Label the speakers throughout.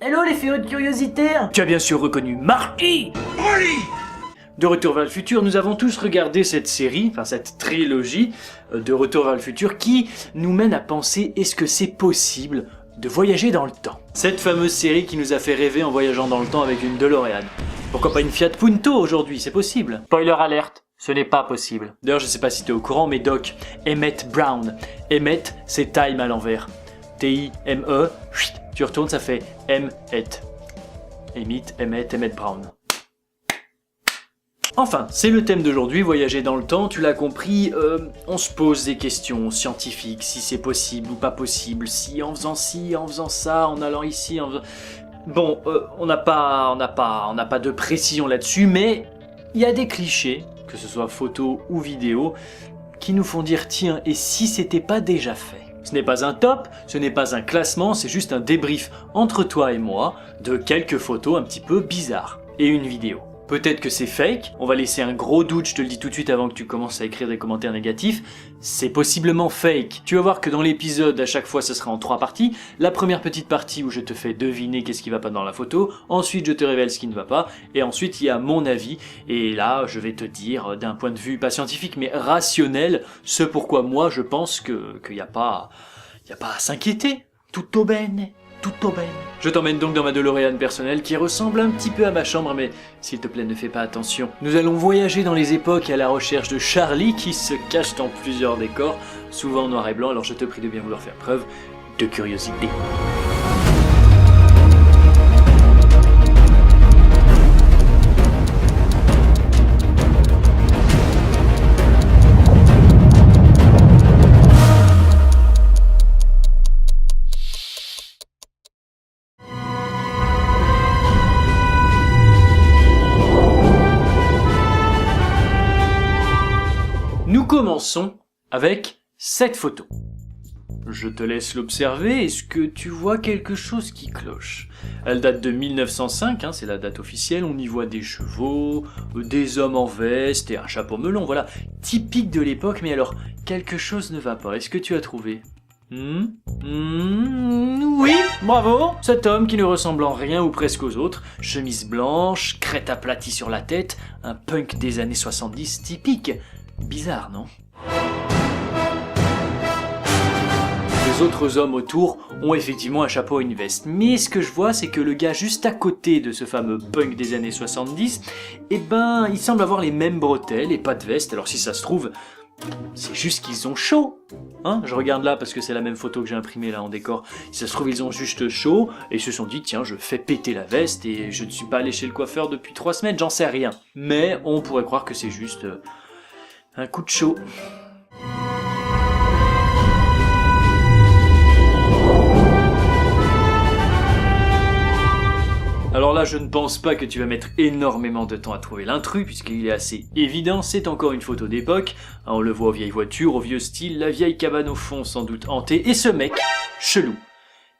Speaker 1: Hello les féos de curiosité. Tu as bien sûr reconnu Marty. De Retour vers le futur, nous avons tous regardé cette série, enfin cette trilogie de Retour vers le futur qui nous mène à penser est-ce que c'est possible de voyager dans le temps. Cette fameuse série qui nous a fait rêver en voyageant dans le temps avec une DeLorean. Pourquoi pas une Fiat Punto aujourd'hui, c'est possible. Spoiler alerte, ce n'est pas possible. D'ailleurs je sais pas si t'es au courant mais Doc, Emmett Brown. Emmett c'est time à l'envers. T-I-M-E, tu retournes ça fait M-Et. Emmett Brown. Enfin, c'est le thème d'aujourd'hui, voyager dans le temps, tu l'as compris, on se pose des questions scientifiques, si c'est possible ou pas possible, si en faisant ci, en faisant ça, en allant ici, en faisant... Bon, on n'a pas de précision là-dessus, mais il y a des clichés, que ce soit photo ou vidéo, qui nous font dire tiens, et si c'était pas déjà fait ? Ce n'est pas un top, ce n'est pas un classement, c'est juste un débrief entre toi et moi de quelques photos un petit peu bizarres, et une vidéo. Peut-être que c'est fake, on va laisser un gros doute, je te le dis tout de suite avant que tu commences à écrire des commentaires négatifs, c'est possiblement fake. Tu vas voir que dans l'épisode, à chaque fois, ce sera en 3 parties. La première petite partie où je te fais deviner qu'est-ce qui va pas dans la photo, ensuite je te révèle ce qui ne va pas, et ensuite il y a mon avis, et là je vais te dire d'un point de vue pas scientifique mais rationnel, ce pourquoi moi je pense qu'il n'y a pas à s'inquiéter. Tutto bene. Tutto bene. Je t'emmène donc dans ma DeLorean personnelle qui ressemble un petit peu à ma chambre, mais s'il te plaît ne fais pas attention. Nous allons voyager dans les époques à la recherche de Charlie qui se cache dans plusieurs décors, souvent en noir et blanc, alors je te prie de bien vouloir faire preuve de curiosité. Nous commençons avec cette photo. Je te laisse l'observer, est-ce que tu vois quelque chose qui cloche ? Elle date de 1905, c'est la date officielle, on y voit des chevaux, des hommes en veste et un chapeau melon, voilà, typique de l'époque, mais alors, quelque chose ne va pas, est-ce que tu as trouvé ? Oui, bravo, cet homme qui ne ressemble en rien ou presque aux autres, chemise blanche, crête aplatie sur la tête, un punk des années 70 typique. Bizarre, non ? Les autres hommes autour ont effectivement un chapeau et une veste, mais ce que je vois, c'est que le gars juste à côté de ce fameux punk des années 70, il semble avoir les mêmes bretelles et pas de veste, alors si ça se trouve, c'est juste qu'ils ont chaud. Je regarde là parce que c'est la même photo que j'ai imprimée là en décor. Si ça se trouve, ils ont juste chaud et ils se sont dit tiens, je fais péter la veste et je ne suis pas allé chez le coiffeur depuis 3 semaines, j'en sais rien. Mais on pourrait croire que c'est juste un coup de chaud. Alors là, je ne pense pas que tu vas mettre énormément de temps à trouver l'intrus, puisqu'il est assez évident, c'est encore une photo d'époque. On le voit aux vieilles voitures, au vieux style, la vieille cabane au fond sans doute hantée, et ce mec, chelou,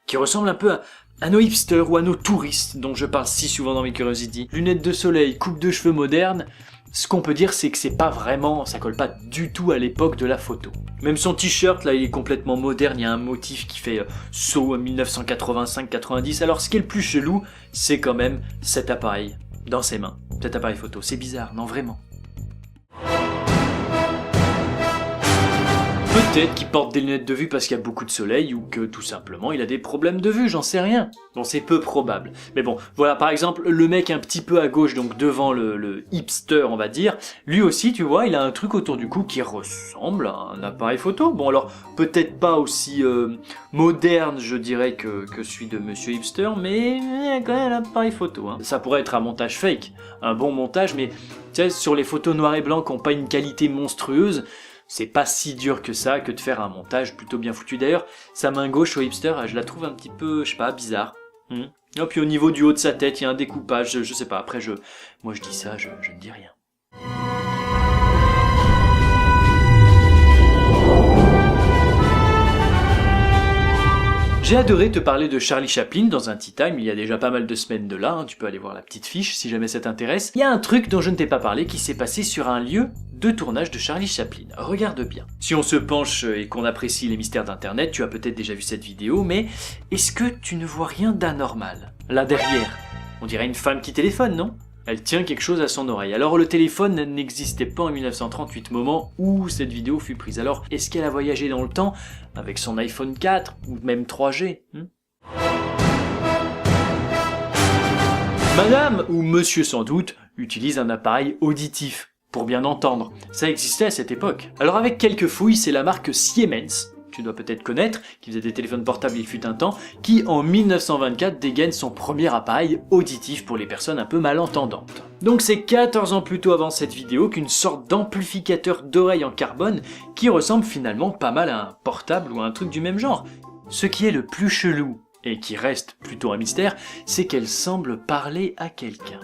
Speaker 1: qui ressemble un peu à nos hipsters ou à nos touristes, dont je parle si souvent dans mes curiosités. Lunettes de soleil, coupe de cheveux moderne. Ce qu'on peut dire, c'est que c'est pas vraiment, ça colle pas du tout à l'époque de la photo. Même son t-shirt, là, il est complètement moderne, il y a un motif qui fait saut 1985-90. Alors, ce qui est le plus chelou, c'est quand même cet appareil dans ses mains. Cet appareil photo, c'est bizarre, non vraiment. Peut-être qu'il porte des lunettes de vue parce qu'il y a beaucoup de soleil ou que tout simplement il a des problèmes de vue, j'en sais rien. Bon, c'est peu probable. Mais bon, voilà par exemple le mec un petit peu à gauche, donc devant le hipster on va dire, lui aussi tu vois, il a un truc autour du cou qui ressemble à un appareil photo. Bon alors, peut-être pas aussi moderne je dirais que celui de Monsieur Hipster, mais il y a quand même un appareil photo. Ça pourrait être un montage fake, un bon montage, mais tu sais, sur les photos noir et blanc qui n'ont pas une qualité monstrueuse, c'est pas si dur que ça que de faire un montage plutôt bien foutu. D'ailleurs, sa main gauche au hipster, je la trouve un petit peu, je sais pas, bizarre. Et puis au niveau du haut de sa tête, il y a un découpage, je sais pas, après moi je dis ça, je ne dis rien. J'ai adoré te parler de Charlie Chaplin dans un Tea Time, il y a déjà pas mal de semaines de là, tu peux aller voir la petite fiche si jamais ça t'intéresse. Il y a un truc dont je ne t'ai pas parlé qui s'est passé sur un lieu de tournage de Charlie Chaplin. Regarde bien. Si on se penche et qu'on apprécie les mystères d'internet, tu as peut-être déjà vu cette vidéo, mais est-ce que tu ne vois rien d'anormal là derrière? On dirait une femme qui téléphone, non? Elle tient quelque chose à son oreille. Alors le téléphone n'existait pas en 1938, moment où cette vidéo fut prise. Alors est-ce qu'elle a voyagé dans le temps avec son iPhone 4 ou même 3G? Madame ou monsieur sans doute utilise un appareil auditif pour bien entendre. Ça existait à cette époque. Alors avec quelques fouilles, c'est la marque Siemens, tu dois peut-être connaître, qui faisait des téléphones portables il fut un temps, qui en 1924 dégaine son premier appareil auditif pour les personnes un peu malentendantes. Donc c'est 14 ans plus tôt avant cette vidéo qu'une sorte d'amplificateur d'oreille en carbone qui ressemble finalement pas mal à un portable ou à un truc du même genre. Ce qui est le plus chelou, et qui reste plutôt un mystère, c'est qu'elle semble parler à quelqu'un.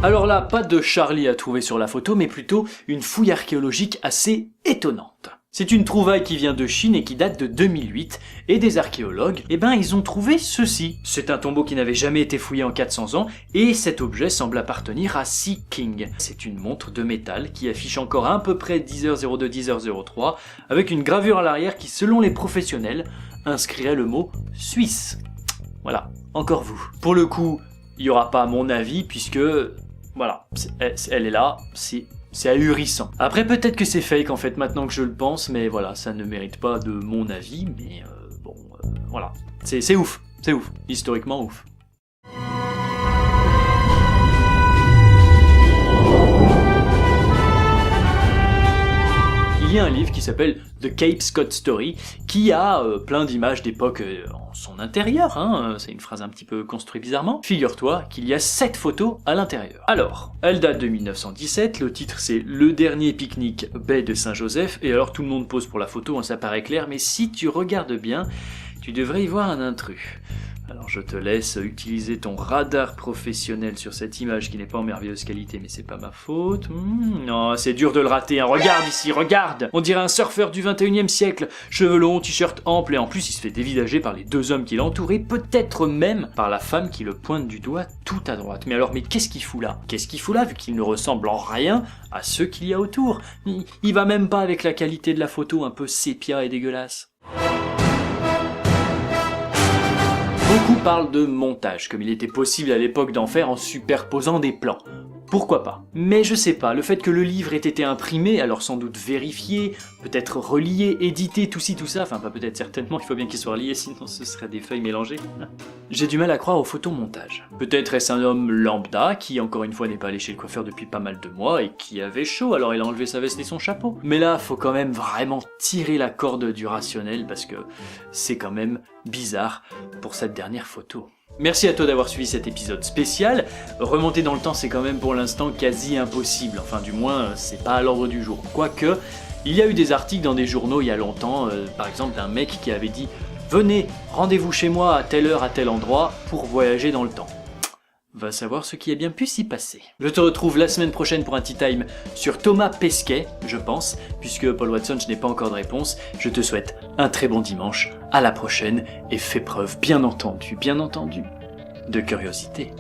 Speaker 1: Alors là, pas de Charlie à trouver sur la photo, mais plutôt une fouille archéologique assez étonnante. C'est une trouvaille qui vient de Chine et qui date de 2008, et des archéologues, ils ont trouvé ceci. C'est un tombeau qui n'avait jamais été fouillé en 400 ans, et cet objet semble appartenir à Sea King. C'est une montre de métal qui affiche encore à peu près 10h02, 10h03, avec une gravure à l'arrière qui, selon les professionnels, inscrirait le mot Suisse. Voilà, encore vous. Pour le coup, il n'y aura pas mon avis, puisque, voilà, elle est là, c'est ahurissant. Après, peut-être que c'est fake en fait, maintenant que je le pense, mais voilà, ça ne mérite pas de mon avis, mais voilà. C'est ouf, historiquement ouf. Il y a un livre qui s'appelle The Cape Scott Story, qui a plein d'images d'époque en son intérieur, c'est une phrase un petit peu construite bizarrement. Figure-toi qu'il y a 7 photos à l'intérieur. Alors, elle date de 1917, le titre c'est Le dernier pique-nique baie de Saint-Joseph, et alors tout le monde pose pour la photo, ça paraît clair, mais si tu regardes bien, tu devrais y voir un intrus. Alors je te laisse utiliser ton radar professionnel sur cette image qui n'est pas en merveilleuse qualité, mais c'est pas ma faute. Non, c'est dur de le rater, regarde ici, regarde. On dirait un surfeur du 21e siècle, cheveux longs, t-shirt ample, et en plus il se fait dévisager par les 2 hommes qui l'entourent, et peut-être même par la femme qui le pointe du doigt tout à droite. Mais alors, qu'est-ce qu'il fout là? Qu'est-ce qu'il fout là, vu qu'il ne ressemble en rien à ceux qu'il y a autour? Il va même pas avec la qualité de la photo un peu sépia et dégueulasse. Beaucoup parlent de montage, comme il était possible à l'époque d'en faire en superposant des plans. Pourquoi pas? Mais je sais pas, le fait que le livre ait été imprimé, alors sans doute vérifié, peut-être relié, édité, tout ci, tout ça, enfin pas peut-être, certainement, il faut bien qu'il soit relié, sinon ce serait des feuilles mélangées. J'ai du mal à croire au photomontage. Peut-être est-ce un homme lambda, qui encore une fois n'est pas allé chez le coiffeur depuis pas mal de mois, et qui avait chaud, alors il a enlevé sa veste et son chapeau. Mais là, faut quand même vraiment tirer la corde du rationnel, parce que c'est quand même bizarre pour cette dernière photo. Merci à toi d'avoir suivi cet épisode spécial. Remonter dans le temps, c'est quand même pour l'instant quasi impossible, enfin du moins c'est pas à l'ordre du jour. Quoique, il y a eu des articles dans des journaux il y a longtemps, par exemple d'un mec qui avait dit « Venez, rendez-vous chez moi à telle heure, à tel endroit, pour voyager dans le temps ». Va savoir ce qui a bien pu s'y passer. Je te retrouve la semaine prochaine pour un Tea Time sur Thomas Pesquet, je pense, puisque Paul Watson, je n'ai pas encore de réponse. Je te souhaite un très bon dimanche, à la prochaine, et fais preuve, bien entendu, de curiosité.